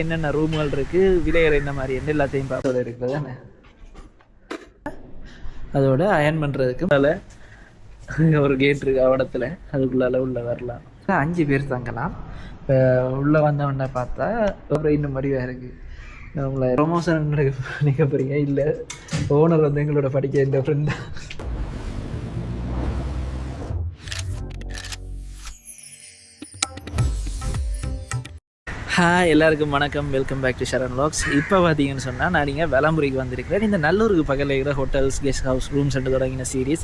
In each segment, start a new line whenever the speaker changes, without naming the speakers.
என்னென்ன ரூம்கள் இருக்குது, விலைகள் என்ன மாதிரி என்ன எல்லாத்தையும் பார்ப்பது இருக்குது தானே. அதோட அயன் பண்ணுறதுக்கு மேலே ஒரு கேட் இருக்குது அவடத்தில், அதுக்குள்ளால உள்ளே வரலாம். 5 பேர் தங்கலாம். இப்போ உள்ளே வந்தவொடனே பார்த்தா அப்புறம் இன்னும் மடிவாக இருக்குது. உங்களை ப்ரொமோஷன் நினைக்க போகிறீங்க, இல்லை ஓனர் வந்து எங்களோட படிக்க இந்த ஃப்ரெண்ட் தான். ஹாய் எல்லாருக்கும் வணக்கம், welcome back to Sharan vlogs. இப்போ பார்த்தீங்கன்னு சொன்னால் நான் நீங்கள் வெளம்புரிக்கு வந்திருக்கிறேன். இந்த நல்லூருக்கு பக்கத்தில் இருக்கிற ஹோட்டல்ஸ், கெஸ்ட் ஹவுஸ், ரூம்ஸ் என்று தொடங்கின சீரீஸ்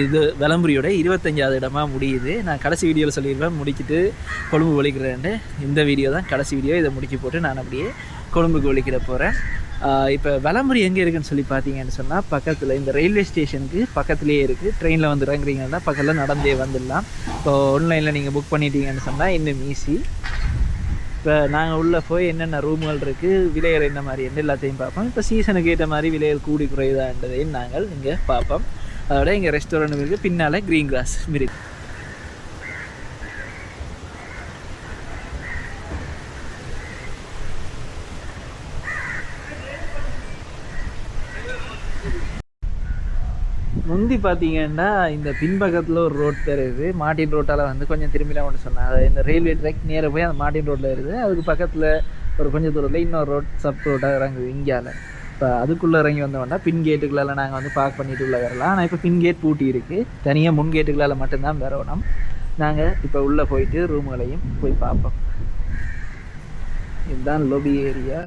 இது வெளம்புரியோட 25வது இடமாக முடியுது. நான் கடைசி வீடியோவில் சொல்லியிருப்பேன் முடிக்கிட்டு கொழும்பு ஒழிக்கிறேன்ட்டு. இந்த வீடியோ தான் கடைசி வீடியோ. இதை முடிக்கி போட்டு நான் அப்படியே கொழும்புக்கு ஒழிக்கிற போகிறேன். இப்போ வெளம்புரி எங்கே இருக்குதுன்னு சொல்லி பார்த்தீங்கன்னு சொன்னால் பக்கத்தில் இந்த ரயில்வே ஸ்டேஷனுக்கு பக்கத்துலேயே இருக்குது. ட்ரெயினில் வந்து இறங்குறீங்கன்னா பக்கத்தில் நடந்தே வந்துடலாம். இப்போ ஆன்லைனில் நீங்கள் புக் பண்ணிட்டீங்கன்னு சொன்னால் இன்னும் ஈஸி. இப்போ நாங்கள் உள்ளே போய் என்னென்ன ரூம்கள் இருக்குது, விலைகள் என்ன மாதிரி என்ன எல்லாத்தையும் பார்ப்போம். இப்போ சீசனுக்கு ஏற்ற மாதிரி விலைகள் கூடி குறையுதான்றதையும் நாங்கள் இங்கே பார்ப்போம். அதோட இங்கே ரெஸ்டாரண்ட் இருக்குது, பின்னால் க்ரீன் கிராஸ் இருக்குது. முந்தி பார்த்தீங்கன்னா இந்த பின்பக்கத்தில் ஒரு ரோட் தெரியுது, மார்டின் ரோட்டால் வந்து கொஞ்சம் திரும்பிலாம் ஒன்று சொன்னாங்க. இந்த ரயில்வே ட்ராக் நேராக போய் அந்த மார்டின் ரோட்டில் இருக்குது. அதுக்கு பக்கத்தில் ஒரு கொஞ்சம் தூரத்தில் இன்னொரு ரோட் சப் ரோட்டாக இறங்குது இந்தியாவில். இப்போ அதுக்குள்ளே இறங்கி வந்தோம்னா பின் கேட்டுகளால் நாங்கள் வந்து பார்க் பண்ணிட்டு உள்ள வரலாம். ஆனால் இப்போ பின் கேட் பூட்டி இருக்குது, தனியாக முன் கேட்டுகளால் மட்டும்தான் வரணும். நாங்கள் இப்போ உள்ளே போயிட்டு ரூம்களையும் போய் பார்ப்போம். இதுதான் லொபி ஏரியா.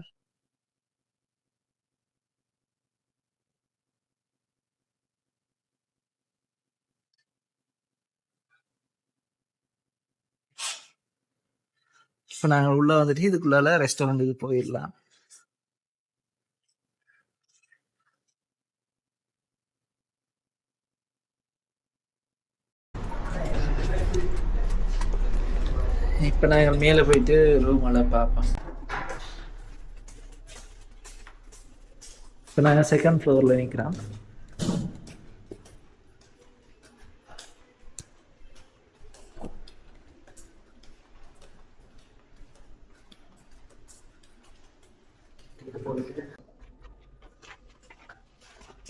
இப்போ நாங்கள் உள்ளே வந்துட்டு இதுக்குள்ளால ரெஸ்டாரண்ட்டுக்கு போயிடலாம். இப்போ நாங்கள் மேலே போயிட்டு ரூமெல்லாம் பார்ப்போம். இப்போ நாங்கள் செகண்ட் ஃப்ளோரில் நிற்கிறோம்.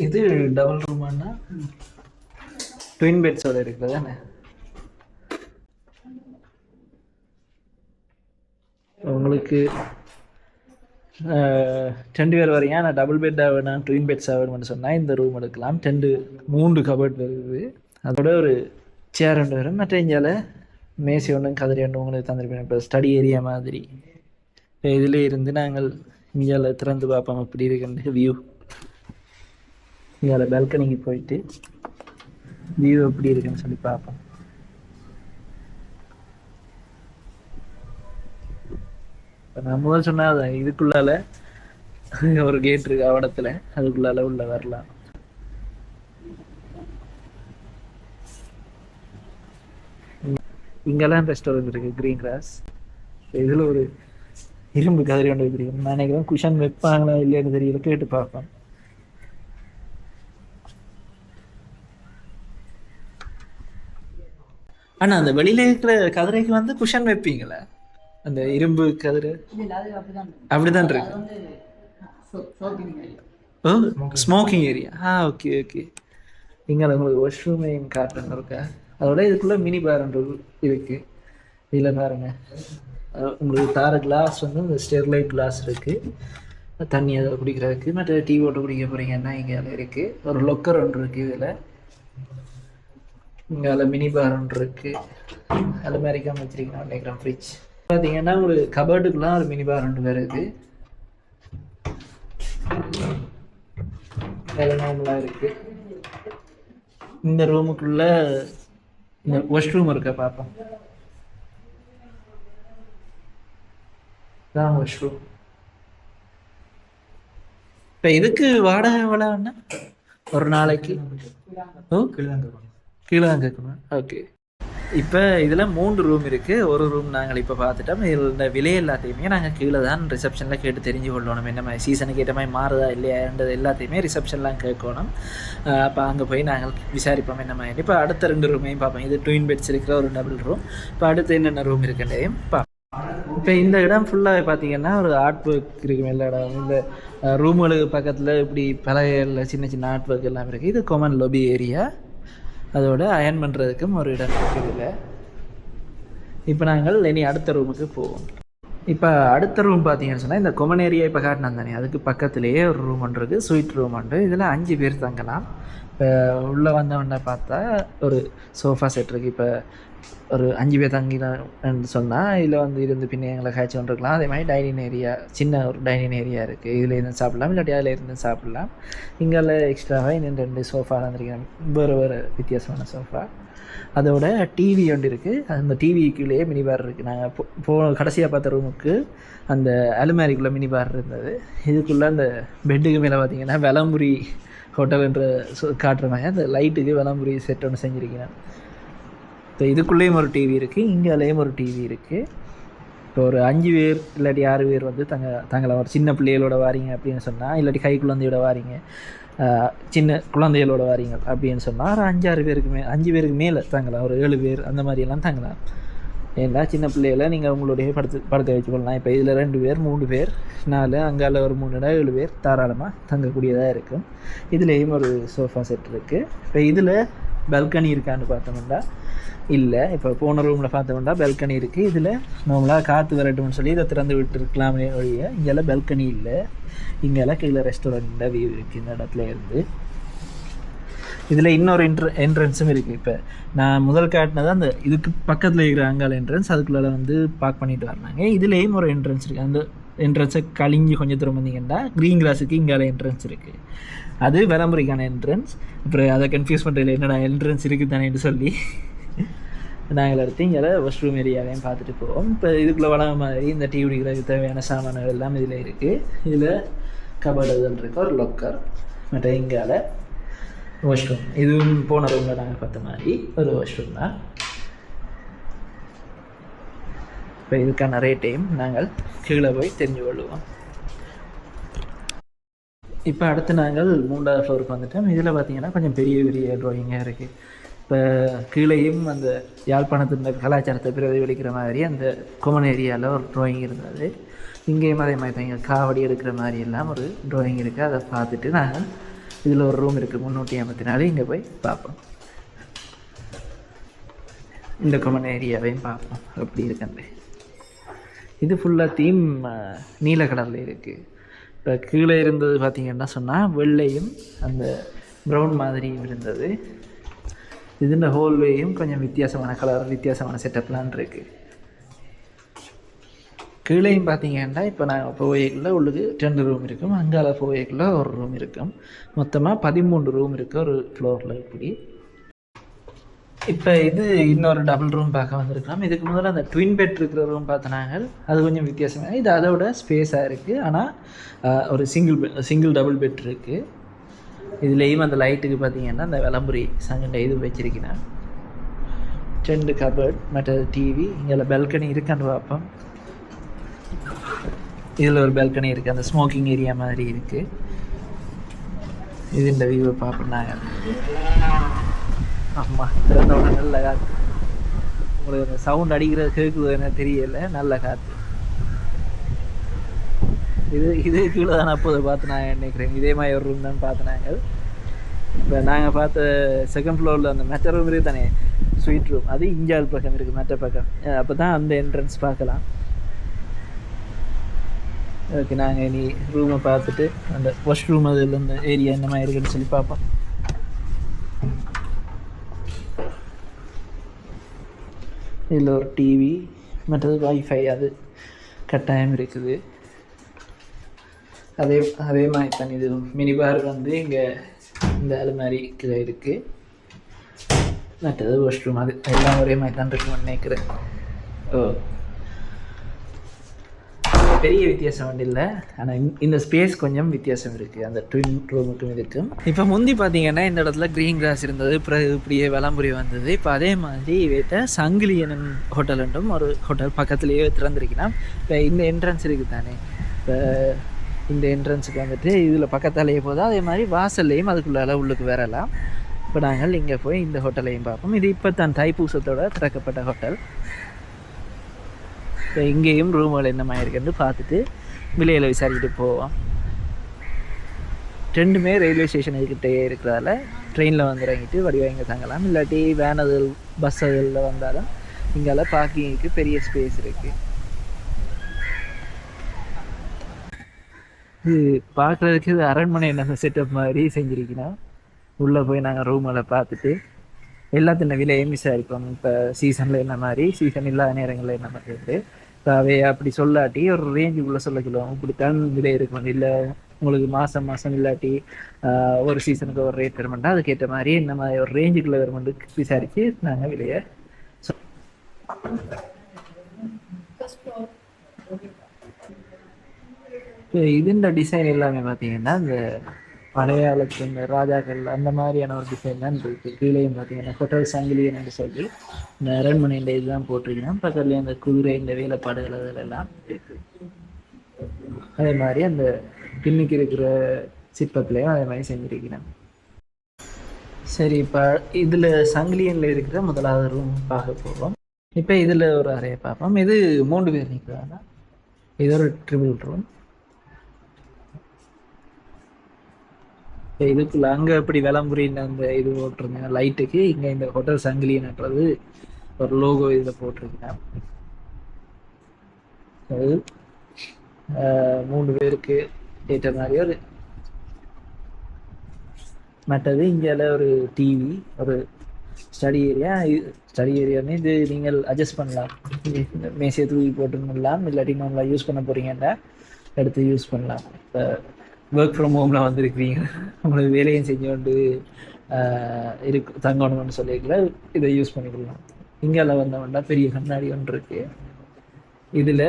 இது டபுள் ரூமானா ட்வின் பெட்ஸோட இருக்குது தானே. உங்களுக்கு 2 பேர் வரீங்க, ஆனால் டபுள் பெட்டாக வேணும் ட்வின் பெட்ஸாக வேணும்னு சொன்னால் இந்த ரூம் எடுக்கலாம். 3 கபர்ட் வருது, அதோட ஒரு சேர் ஒன்று வரும். மற்ற இந்தியாவில் மேசி ஒன்றும் கதிரி ஒன்று உங்களுக்கு தந்துருப்பேன். இப்போ ஸ்டடி ஏரியா மாதிரி. இப்போ இதில் இருந்து நாங்கள் இந்தியாவில் திறந்து பார்ப்போம் அப்படி இருக்குன்னு வியூ. இதில் பால்கனிக்கு போயிட்டு வியூ எப்படி இருக்குன்னு சொல்லி பார்ப்போம். இப்போ நான் முதல் சொன்னால் இதுக்குள்ளால ஒரு கேட் இருக்கு அவடத்தில், அதுக்குள்ளால உள்ள வரலாம். இங்கெல்லாம் ரெஸ்டாரண்ட் இருக்குது, க்ரீன் கிராஸ். இதில் ஒரு இரும்பு கதிரி ஒன்று வைக்கிறீங்க. நான் நினைக்கிறேன் குஷன் வைப்பாங்களா இல்லையான்னு தெரியல, கேட்டு பார்ப்பேன். ஆனால் அந்த வெளியில இருக்கிற கதிரைக்கு வந்து குஷன் வைப்பீங்களா? அந்த இரும்பு கதிரை அப்படிதான் இருக்கு. ஓ, ஸ்மோக்கிங் ஏரியா. Okay okay. இங்கே உங்களுக்கு வாஷ்ரூமையும் காட்டுன்னு இருக்கா. அதோட இதுக்குள்ளே மினி பார் இருக்கு. இதில் பாருங்க, உங்களுக்கு தார கிளாஸ் வந்து இந்த ஸ்டெர்லைட் கிளாஸ் இருக்குது, தண்ணி அதை குடிக்கிறதுக்கு. மற்ற டீ போட்டு குடிக்க போகிறீங்கன்னா இங்கே இருக்குது. ஒரு லொக்கர் ஒன்று இருக்குது. இதில் இங்கே மினி பார் ஒன்று இருக்குது. அலமேரிக்காமல் வச்சிருக்கேன் நினைக்கிறேன். ஃப்ரிட்ஜ் பார்த்தீங்கன்னா ஒரு கபர்டுக்குலாம் ஒரு மினி பார் ஒன்று வருது. நார்மலாக இருக்குது. இந்த ரூமுக்குள்ள இந்த வாஷ்ரூம் இருக்கா பார்ப்போம். தான் வாஷ்ரூம். இப்போ இதுக்கு வாடகை எவ்வளோன்னா ஒரு நாளைக்கு? ஓ, கீழே தான் கேட்கணும். ஓகே. இப்போ இதில் 3 ரூம் இருக்குது. ஒரு ரூம் நாங்கள் இப்போ பார்த்துட்டோம். இதில் இந்த விலை எல்லாத்தையுமே நாங்கள் கீழே தான் ரிசப்ஷனில் கேட்டு தெரிஞ்சு கொள்ளணும். என்ன மாதிரி சீசனுக்கு ஏற்ற மாதிரி மாறுதா இல்லையான்றது எல்லாத்தையுமே ரிசப்ஷன்லாம் கேட்கணும். அப்போ அங்கே போய் நாங்கள் விசாரிப்போம் என்ன மாதிரி. இப்போ அடுத்த 2 ரூமையும் பார்ப்போம். இது ட்வின் பெட்ஸ் இருக்கிற ஒரு டபுள் ரூம். இப்போ அடுத்து என்னென்ன ரூம் இருக்குன்றதையும் பார்ப்போம். இப்போ இப்போ இந்த இடம் ஃபுல்லாக பார்த்தீங்கன்னா ஒரு ஆர்ட் ஒர்க் இருக்கும். எல்லா இடம் இந்த ரூமுகளுக்கு பக்கத்தில் இப்படி பலகையில் சின்ன சின்ன ஆர்ட் ஒர்க் எல்லாம் இருக்குது. இது காமன் லொபி ஏரியா. அதோட அயர்ன் பண்ணுறதுக்கும் ஒரு இடம் இருக்குது. இப்போ நாங்கள் இனி அடுத்த ரூமுக்கு போவோம். இப்போ அடுத்த ரூம் பார்த்தீங்கன்னு சொன்னால் இந்த கொமன் ஏரியா இப்போ காட்டினா தானே, அதுக்கு பக்கத்துலேயே ஒரு ரூம் ஒன்று இருக்குது, ஸ்வீட் ரூம் ஒன்று. இதில் 5 பேர் தங்கலாம். இப்போ உள்ளே வந்தவொடனே பார்த்தா ஒரு சோஃபா செட் இருக்குது. இப்போ ஒரு 5 பேர் தங்கினான்னு சொன்னால் இதில் வந்து இருந்து பின்ன எங்களை காய்ச்சி கொண்டிருக்கலாம். அதே மாதிரி டைனிங் ஏரியா, சின்ன ஒரு டைனிங் ஏரியா இருக்குது. இதில் இருந்து சாப்பிட்லாம், இல்லாட்டி அதில் இருந்து சாப்பிட்லாம். இங்கே எக்ஸ்ட்ராவாக இன்னும் 2 சோஃபா வந்துருக்கேன், வேறு வித்தியாசமான சோஃபா. அதோட டிவி ஒன்று இருக்குது. அந்த டிவிக்குள்ளேயே மினி பார் இருக்குது. நாங்கள் கடைசியாக பார்த்த ரூமுக்கு அந்த அலுமாரிக்குள்ளே மினி பார் இருந்தது. இதுக்குள்ளே அந்த பெட்டுக்கு மேலே பார்த்தீங்கன்னா வெலம்புரி ஹோட்டல் என்ற காட்டுற மாதிரி அந்த லைட்டுக்கு வெலம்புரி செட் ஒன்று செஞ்சுருக்கேன். இப்போ இதுக்குள்ளேயும் ஒரு டிவி இருக்குது, இங்கேயும் ஒரு டிவி இருக்குது. இப்போ ஒரு 5 பேர் இல்லாட்டி 6 பேர் வந்து தங்களை ஒரு சின்ன பிள்ளைகளோட வாரீங்க அப்படின்னு சொன்னால், இல்லாட்டி கை குழந்தையோட வாரீங்க, சின்ன குழந்தைகளோட வாரீங்க அப்படின்னு சொன்னால் ஒரு 5-6 பேருக்கு 5 பேருக்கு மேலே தங்கலாம். ஒரு 7 பேர் அந்த மாதிரியெல்லாம் தங்கலாம். ஏன்னா சின்ன பிள்ளைகளை நீங்கள் உங்களுடைய படுத்த வச்சுக்கொள்ளலாம். இப்போ இதில் 2 பேர் 3 பேர் 4, அங்கால ஒரு 3 இடம் 7 பேர் தாராளமாக தங்கக்கூடியதாக இருக்கும். இதுலேயும் ஒரு சோஃபா செட் இருக்குது. இப்போ இதில் பால்கனி இருக்கான்னு பார்த்தோம்னா இல்லை. இப்போ போன ரூமில் பார்த்தோம்னா பால்கனி இருக்குது. இதில் நார்மலாக காற்று வரட்டும்னு சொல்லி இதை திறந்து விட்டுருக்கலாமே ஒழிய இங்கெல்லாம் பால்கனி இல்லை. இங்கெல்லாம் கீழே ரெஸ்டாரண்ட் வியூ இருக்குது இந்த இடத்துல இருந்து. இதில் இன்னொரு என்ட்ரன்ஸும் இருக்குது. இப்போ நான் முதல் காட்டினது அந்த இதுக்கு பக்கத்தில் இருக்கிற அங்கால என்ட்ரன்ஸ், அதுக்குள்ளே வந்து பார்க் பண்ணிட்டு வராங்க. இதுலேயும் ஒரு என்ட்ரன்ஸ் இருக்குது. அந்த என்ட்ரன்ஸை கழிஞ்சு கொஞ்சம் தூரம் வந்தீங்கன்னா க்ரீன் கிராஸுக்கு இங்கால என்ட்ரன்ஸ் இருக்குது. அது விளம்பரிக்கான என்ட்ரன்ஸ். அப்புறம் அதை கன்ஃபியூஸ் பண்ணுறதுல என்னடா என்ட்ரன்ஸ் இருக்குது தானேன்னு சொல்லி நாங்கள் அடுத்து இங்கே வாஷ்ரூம் ஏரியாவையும் பார்த்துட்டு போவோம். இப்போ இதுக்குள்ளே வளர மாதிரி இந்த டீ குடிக்கிறதுக்கு தேவையான சாமான்கள் எல்லாம் இதில் இருக்குது. இதில் கபடுகள் இருக்குது, ஒரு லொக்கர், மற்ற இங்கால வாஷ்ரூம். இதுவும் போன ரூமில் நாங்கள் பார்த்த மாதிரி ஒரு வாஷ்ரூம் தான். இப்போ இதுக்கான ரேட்டையும் நாங்கள் கீழே போய் தெரிஞ்சு கொள்ளுவோம். இப்போ அடுத்து நாங்கள் 3வது ஃப்ளோருக்கு வந்துட்டோம். இதில் பார்த்தீங்கன்னா கொஞ்சம் பெரிய பெரிய ட்ராயிங்காக இருக்குது. இப்போ கீழேயும் அந்த யாழ்ப்பாணத்தின் கலாச்சாரத்தை பிரதிபலிக்கிற மாதிரி அந்த கொமன் ஏரியாவில் ஒரு ட்ராயிங் இருந்தது. இங்கேயும் அதே மாதிரி தான் காவடி எடுக்கிற மாதிரி எல்லாம் ஒரு ட்ராயிங் இருக்குது. அதை பார்த்துட்டு நாங்கள் இதில் ஒரு ரூம் இருக்குது 354, இங்கே போய் பார்ப்போம். இந்த கொமன் ஏரியாவையும் பார்ப்போம் எப்படி இருக்குன்னு. இது ஃபுல்லாக தீம் நீல கடலில் இருக்குது. இப்போ கீழே இருந்தது பார்த்திங்கன்னா சொன்னால் வெள்ளையும் அந்த ப்ரௌன் மாதிரியும் இருந்தது. இதுன்ற ஹோல்வேயும் கொஞ்சம் வித்தியாசமான கலர், வித்தியாசமான செட்டப்லாம் இருக்குது. கீழேயும் பார்த்தீங்கன்னா இப்போ நாங்கள் போவேக்குள்ளே உள்ளுக்கு 2 ரூம் இருக்கும், அங்கால போவேக்குள்ளே ஒரு ரூம் இருக்கும். மொத்தமாக 13 ரூம் இருக்குது ஒரு ஃப்ளோரில். இப்படி இப்போ இது இன்னொரு டபுள் ரூம் பார்க்க வந்திருக்கலாம். இதுக்கு முதல்ல அந்த ட்வின் பெட் இருக்கிற ரூம் பார்த்தனாங்க, அது கொஞ்சம் வித்தியாசமாக. இது அதோட ஸ்பேஸாக இருக்குது. ஆனால் ஒரு சிங்கிள் டபுள் பெட் இருக்குது. இதுலேயும் அந்த லைட்டுக்கு பார்த்தீங்கன்னா அந்த விளம்பரி சங்கண்டை இது வச்சிருக்கேன். 2 கபர்ட், மற்றது டிவி. இங்கே பால்கனி இருக்கான்னு பார்ப்போம். இதில் ஒரு பால்கனி இருக்குது, அந்த ஸ்மோக்கிங் ஏரியா மாதிரி இருக்குது. இது இந்த வியூவை பார்ப்போம் நாங்கள். ஆமாம், திறந்தோட நல்ல காற்று. உங்களுக்கு அந்த சவுண்ட் அடிக்கிறது கேட்குது என்ன தெரியலை, நல்ல காற்று. இது கீழே தான் அப்போதை பார்த்து நான் நினைக்கிறேன். இதே மாதிரி ஒரு ரூம் தான் பார்த்து நாங்கள். இப்போ நாங்கள் பார்த்த செகண்ட் ஃப்ளோரில் அந்த மெச்ச ரூம் இருக்குது தானே, ஸ்வீட் ரூம், அது இஞ்சால் பக்கம் இருக்குது, மெச்ச பக்கம். அப்போ தான் அந்த என்ட்ரன்ஸ் பார்க்கலாம். ஓகே, நாங்கள் இனி ரூமை பார்த்துட்டு அந்த வாஷ்ரூம் அதில் இந்த ஏரியா இந்த மாதிரி இருக்குன்னு சொல்லி பார்ப்போம். இதில் ஒரு டிவி, மற்றது வைஃபை அது கட்டாயம் இருக்குது. அதே மாதிரி தான் இது மினி பார் வந்து இங்கே இந்த அலுமாரி கீழே இருக்குது. மற்றது வாஷ்ரூம், அது எல்லாம் ஒரே மாதிரி தான் இருக்குன்னு நினைக்கிறேன். ஓ, பெரிய வித்தியாசம் வந்து இல்லை, ஆனால் இந்த ஸ்பேஸ் கொஞ்சம் வித்தியாசம் இருக்குது அந்த ட்வின் ரூமுக்கும் இருக்கும். இப்போ முந்தி பார்த்தீங்கன்னா இந்த இடத்துல க்ரீன் கிராஸ் இருந்தது, அப்புறம் இப்படியே விளம்பரி வந்தது. இப்போ அதே மாதிரி வீட்டை சங்கிலியன் ஹோட்டலுன்றும் ஒரு ஹோட்டல் பக்கத்துலேயே திறந்துருக்கலாம். இப்போ இந்த என்ட்ரன்ஸ் இருக்குது தானே, இப்போ இந்த என்ட்ரன்ஸுக்கு வந்துட்டு இதில் பக்கத்தாலேயே போதும். அதே மாதிரி வாசல்லையும் அதுக்குள்ளால உள்ளுக்கு வரலாம். இப்போ நாங்கள் இங்கே போய் இந்த ஹோட்டலையும் பார்ப்போம். இது இப்போ தான் தைப்பூசத்தோட திறக்கப்பட்ட ஹோட்டல். இங்கேயும் ரூம்கள் என்ன மாதிரி இருக்குன்னு பார்த்துட்டு விலையில் விசாரிக்கிட்டு போவோம். ரெண்டுமே ரயில்வே ஸ்டேஷன் கிட்டே இருக்கிறதால ட்ரெயினில் வந்து இறங்கிட்டு வடிவாக இங்கே தங்கலாம். இல்லாட்டி வேனதில் பஸ் அதில் வந்தாலும் இங்கால பார்க்கிங்க்கு பெரிய ஸ்பேஸ் இருக்குது. இது பார்க்குறதுக்கு இது அரண்மனை என்ன செட்டப் மாதிரி செஞ்சுருக்கணும். உள்ளே போய் நாங்கள் ரூமில் பார்த்துட்டு எல்லாத்தின விலையும் விசாரிப்போம். இப்போ சீசனில் என்ன மாதிரி, சீசன் இல்லாத நேரங்களில் என்ன மாதிரி இருக்குது. இப்போ அவை அப்படி சொல்லாட்டி ஒரு ரேஞ்சுக்குள்ளே சொல்ல சொல்லுவாங்க, இப்படித்தான் விலை இருக்கும். இல்லை உங்களுக்கு மாதம் மாதம் இல்லாட்டி ஒரு சீசனுக்கு ஒரு ரேட் வருமெண்டா அதுக்கேற்ற மாதிரி என்ன மாதிரி ஒரு ரேஞ்சுக்குள்ளே வருமெண்டு விசாரித்து நாங்கள் விலையை இப்போ இதுன்ற டிசைன் எல்லாமே பார்த்தீங்கன்னா இந்த பழைய காலத்து இந்த ராஜாக்கள் அந்த மாதிரியான ஒரு டிசைன் தான் இருக்குது. கீழேயும் பார்த்தீங்கன்னா ஹோட்டல் சங்கிலியன்னு சொல்லி இந்த அரண்மனையில் இதுதான் போட்டிருக்கணும். பக்கத்துலேயே அந்த குதிரை இந்த வேலைப்பாடுகள் அதிலெல்லாம் இருக்குது. அதே மாதிரி அந்த பின்னுக்கு இருக்கிற சிற்பத்துலேயும் அதே மாதிரி செஞ்சுருக்கணும். சரி, இப்போ இதில் சங்கிலியனில் இருக்கிற முதலாவது ரூம் பார்க்க போகிறோம். இப்போ இதில் ஒரு அறையை பார்ப்போம். இது 3 பேர் நிற்கிறாங்க. இது ஒரு ட்ரிபிள் ரூம். இதுக்குள்ள அங்கே எப்படி விளம்புரின்னு அந்த இது போட்டிருந்தேன் லைட்டுக்கு, இங்கே இந்த ஹோட்டல் சங்கிலியன்றது ஒரு லோகோ இதில் போட்டிருக்கேன். அது 3 பேருக்கு ஏற்ற மாதிரி ஒரு மற்றது இங்கே ஒரு டிவி, ஒரு ஸ்டடி ஏரியா. ஸ்டடி ஏரியான்னு இது நீங்கள் அட்ஜஸ்ட் பண்ணலாம். மேசையை தூக்கி போட்டுலாம், இல்லாட்டி நம்மளா யூஸ் பண்ண போகிறீங்கன்னா எடுத்து யூஸ் பண்ணலாம். இப்போ ஒர்க் ஃப்ரம் ஹோமில் வந்துருக்கிறீங்க, உங்களுக்கு வேலையும் செஞ்சு கொண்டு தங்கணும்னு சொல்லியிருக்கல, இதை யூஸ் பண்ணிக்கலாம். இங்கே வந்தவொண்டா பெரிய கண்ணாடி ஒன்று இருக்குது. இதில்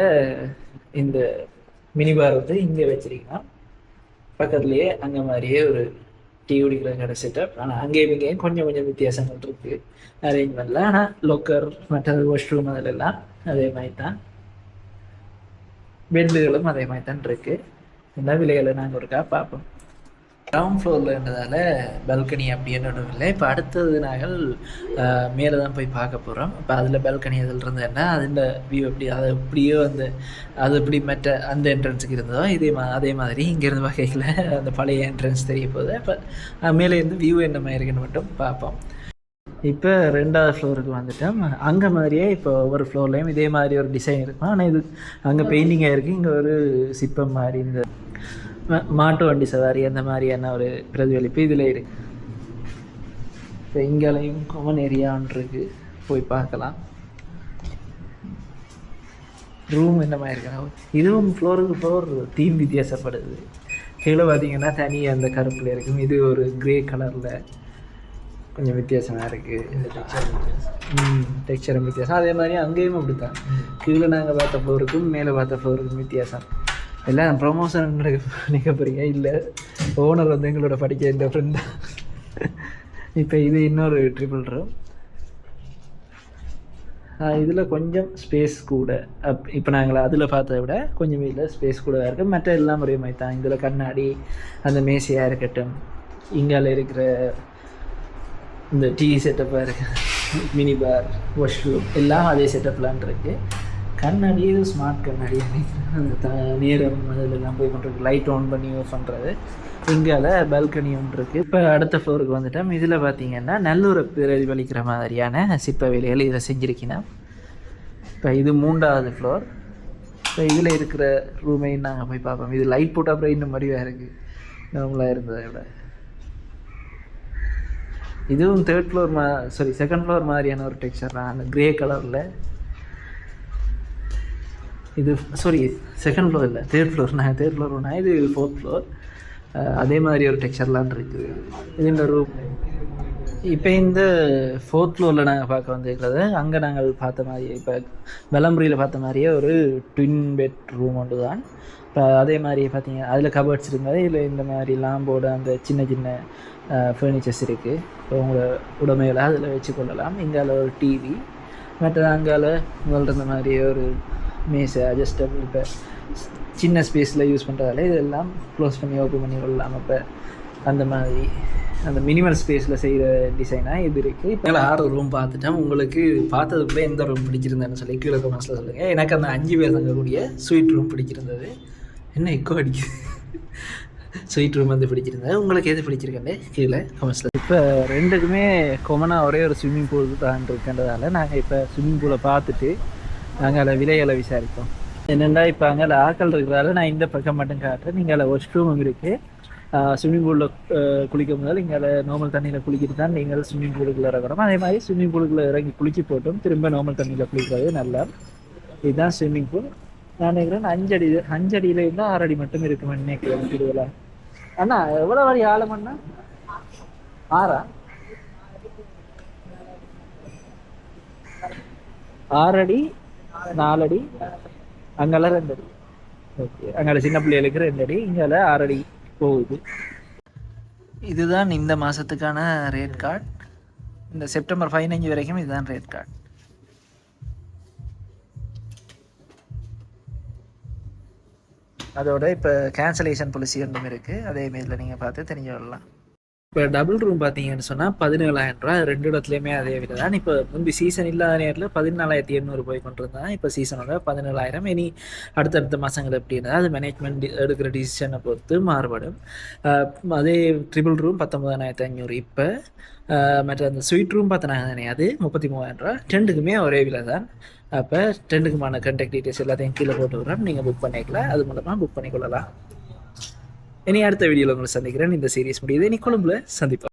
இந்த மினி பார் வந்து இங்கே வச்சிருக்கலாம். பக்கத்துலேயே அங்கே மாதிரியே ஒரு டீ குடிக்கிற கடை செட்டப். ஆனால் அங்கேயும் இங்கேயும் கொஞ்சம் கொஞ்சம் வித்தியாசங்கள் இருக்குது அரேஞ்ச்மெண்ட்டில். ஆனால் லோக்கர் மற்றது வாஷ்ரூம் அதிலெல்லாம் அதே மாதிரி தான். பெட்டுகளும் அதே மாதிரி தான் இருக்குது. இந்த விலைகளை நாங்கள் ஒருக்கா பார்ப்போம். கிரவுண்ட் ஃப்ளோரில் இருந்ததால் பால்கனி அப்படின்னு இல்லை. இப்போ அடுத்தது நாங்கள் மேலே தான் போய் பார்க்க போகிறோம். இப்போ அதில் பால்கனி அதில் இருந்ததுன்னா அதில் வியூ எப்படி அது எப்படியோ அது எப்படி மற்ற அந்த என்ட்ரன்ஸுக்கு இருந்ததோ அதே மாதிரி இங்கேருந்து வகையில் அந்த பழைய என்ட்ரன்ஸ் தெரிய போகுது. இப்போ மேலே இருந்து வியூ என்ன மாதிரி இருக்குன்னு மட்டும் பார்ப்போம். இப்போ 2வது ஃப்ளோருக்கு வந்துட்டோம். அங்கே மாதிரியே இப்போ ஒவ்வொரு ஃப்ளோர்லேயும் இதே மாதிரி ஒரு டிசைன் இருக்கும். ஆனால் இது அங்கே பெயிண்டிங்காக இருக்குது. இங்கே ஒரு சிற்பம் மாதிரி இந்த மாட்டு வண்டி சவாரி அந்த மாதிரியான ஒரு பிரதிபலிப்பு இதில் இருக்குது. இப்போ இங்கேயும் காமன் ஏரியான்னு இருக்குது, போய் பார்க்கலாம். ரூம் என்ன மாதிரி இருக்கணும். இதுவும் ஃப்ளோருக்கு ஃப்ளோர் தீம் வித்தியாசப்படுது. கீழே பார்த்தீங்கன்னா தனி அந்த கருப்பில் இருக்கும், இது ஒரு கிரே கலரில் கொஞ்சம் வித்தியாசமாக இருக்குது. இந்த டெக்ஸ்சரும் வித்தியாசம். அதே மாதிரி அங்கேயும் அப்படி தான். கீழே நாங்கள் பார்த்த ஃப்ளோருக்கும் மேலே பார்த்த ஃப்ளோருக்கும் வித்தியாசம். எல்லாம் ப்ரொமோஷன் நினைக்க போகிறீங்க, இல்லை ஓனர் வந்து எங்களோட படிக்க இந்த ஃப்ரெண்ட் தான். இப்போ இது இன்னொரு ட்ரிபிள் ரூம். இதில் கொஞ்சம் ஸ்பேஸ் கூட. இப்போ நாங்கள் அதில் பார்த்ததை விட கொஞ்சம் இதில் ஸ்பேஸ் கூட இருக்குது. மற்ற எல்லாம் ஒரே மாதிரி தான். இதில் கண்ணாடி, அந்த மேசையாக இருக்கட்டும், இங்கால இருக்கிற இந்த டிவி செட்டப்பாக இருக்குது, மினி பார், வாஷ்ரூம் எல்லாம் அதே செட்டப்லான் இருக்குது. கண்ணாடி இது ஸ்மார்ட் கண்ணாடி, அந்த நேரம் அதிலெல்லாம் போய் பண்ணுறது, லைட் ஆன் பண்ணி ஆஃப் பண்ணுறது. இங்கால பால்கனி ஒன்று இருக்குது. இப்போ அடுத்த ஃப்ளோருக்கு வந்துட்டோம். இதில் பார்த்தீங்கன்னா நல்லூரை பிரதிபலிக்கிற மாதிரியான சிற்ப வேலைகள் இதை செஞ்சுருக்கீங்கன்னா. இப்போ இது 3வது ஃப்ளோர். இப்போ இதில் இருக்கிற ரூமையும் நாங்கள் போய் பார்ப்போம். இது லைட் போட்டால் அப்புறம் இன்னும் மாதிரியாக இருக்குது நார்மலாக இருந்ததை விட. இதுவும் 3rd ஃப்ளோர் செகண்ட் ஃப்ளோர் மாதிரியான ஒரு டெக்ஸ்சர் தான், அந்த கிரே கலரில். இது செகண்ட் ஃப்ளோர் இல்லை, 3rd ஃப்ளோர். நான் 3rd ஃப்ளோர்னா இது 4th ஃப்ளோர். அதே மாதிரி ஒரு டெக்ஸ்சர்லாம் இருக்குது. இது இந்த ரூம். இப்போ இந்த 4th ஃப்ளோரில் நாங்கள் பார்க்க வந்துருக்கிறது, அங்கே நாங்கள் பார்த்த மாதிரி இப்போ வெளம்புரியில் பார்த்த மாதிரியே ஒரு ட்வின் பெட் ரூம் ஒன்று தான். இப்போ அதே மாதிரி பார்த்தீங்க அதில் கபர்ட்ஸ் இருந்தது. இதில் இந்த மாதிரி லாம்போட அந்த சின்ன சின்ன ஃபர்னிச்சர்ஸ் இருக்குது. இப்போ உங்களோட உடைமைகளை அதில் வச்சு கொள்ளலாம். இங்கால ஒரு டிவி, மற்ற அங்கால முதல்ல இருந்த மாதிரி ஒரு மேசை அட்ஜஸ்டபிள். இப்போ சின்ன ஸ்பேஸில் யூஸ் பண்ணுறதால இதெல்லாம் க்ளோஸ் பண்ணி ஓப்பன் பண்ணி கொள்ளலாம். இப்போ அந்த மாதிரி அந்த மினிமல் ஸ்பேஸில் செய்கிற டிசைனாக இது இருக்குது. இப்போ 6 ரூம் பார்த்துட்டேன். உங்களுக்கு பார்த்ததுக்குள்ளே எந்த ரூம் பிடிச்சிருந்தேன்னு சொல்லி கீழே கமெண்ட்ஸில் சொல்லுங்கள். எனக்கு அந்த 5 பேர் தங்கக்கூடிய ஸ்வீட் ரூம் பிடிச்சிருந்தது. என்ன எக்கோ அடிக்குது? ஸ்வீட் ரூம் வந்து பிடிச்சிருந்தது. உங்களுக்கு எது பிடிச்சிருக்கேன் கீழே கமெண்ட்ஸில். இப்போ ரெண்டுக்குமே கொமனாக ஒரே ஒரு ஸ்விம்மிங் பூல் தான் இருக்கின்றதால நாங்கள் இப்போ ஸ்விம்மிங் பூலை பார்த்துட்டு நாங்கள் அதில் விலைகளை விசாரிப்போம். என்னென்னா இப்போ அங்கே ஆக்கள் இருக்கிறதால நான் இந்த பக்கம் மட்டும் காட்டுறேன். நீங்கள் அதில் வாஷ் ரூமும் இருக்குது. ஸ்விம்மிங் பூலில் குளிக்க முதல் இங்கே நார்மல் தண்ணியில் குளிக்கிட்டு தான் நீங்கள் ஸ்விம்மிங் பூலுக்குள்ளே இறங்கணும். அதே மாதிரி ஸ்விம்மிங் பூலுக்குள்ளே இறங்கி குளிச்சு போட்டோம் திரும்ப நார்மல் தண்ணியில் குளிக்கிறது நல்லா. இதுதான் ஸ்விம்மிங் பூல். நான் நினைக்கிறேன் 5 அடியில் இருந்தால் 6 அடி மட்டும் இருக்குமென்னு நினைக்கிறேன் திருவிழா. அண்ணா எவ்வளோ வரி ஆழமண்ணா? 6 அடி 4 அடி அங்கெல்லாம் 2 அடி. ஓகே, அங்கே சின்ன பிள்ளைகளுக்கு 2 அடி, இங்கே 6 அடி போகுது. இதுதான் இந்த மாதத்துக்கான ரேட் கார்டு. இந்த செப்டம்பர் 15 வரைக்கும் இதுதான் ரேட் கார்டு. அதோட இப்போ கேன்சலேஷன் பாலிசி ஒன்றும் இருக்குது. அதே மாரியில் நீங்கள் பார்த்து தெரிஞ்சு வரலாம். இப்போ டபுள் ரூம் பார்த்தீங்கன்னு சொன்னால் 17,000 ரூபா. 2 இடத்துலையுமே அதே விலை தான். இப்போ முன்பு சீசன் இல்லாத நேரத்தில் 14,800 போய் கொண்டிருந்தான். இப்போ சீசனோட 17,000. இனி அடுத்தடுத்த மாதங்கள் எப்படின்னா அது மேனேஜ்மெண்ட் எடுக்கிற டிசிஷனை பொறுத்து மாறுபடும். அதே ட்ரிபிள் ரூம் 19,500. இப்போ மற்ற அந்த ஸ்வீட் ரூம் பார்த்தனாங்க அது 33,000 ரூபா. 2க்குமே ஒரே விலை தான். அப்போ 2க்குமான கான்டாக்ட் டீட்டெயில்ஸ் எல்லாத்தையும் கீழே போட்டு விட்றோம். நீங்கள் புக் பண்ணிக்கலாம். அது மூலமாக புக் பண்ணிக்கொள்ளலாம். இனி அடுத்த வீடியோவில் உங்களை சந்திக்கிறேன். இந்த சீரீஸ் முடியுது. இனி கொழும்புல சந்திப்போம்.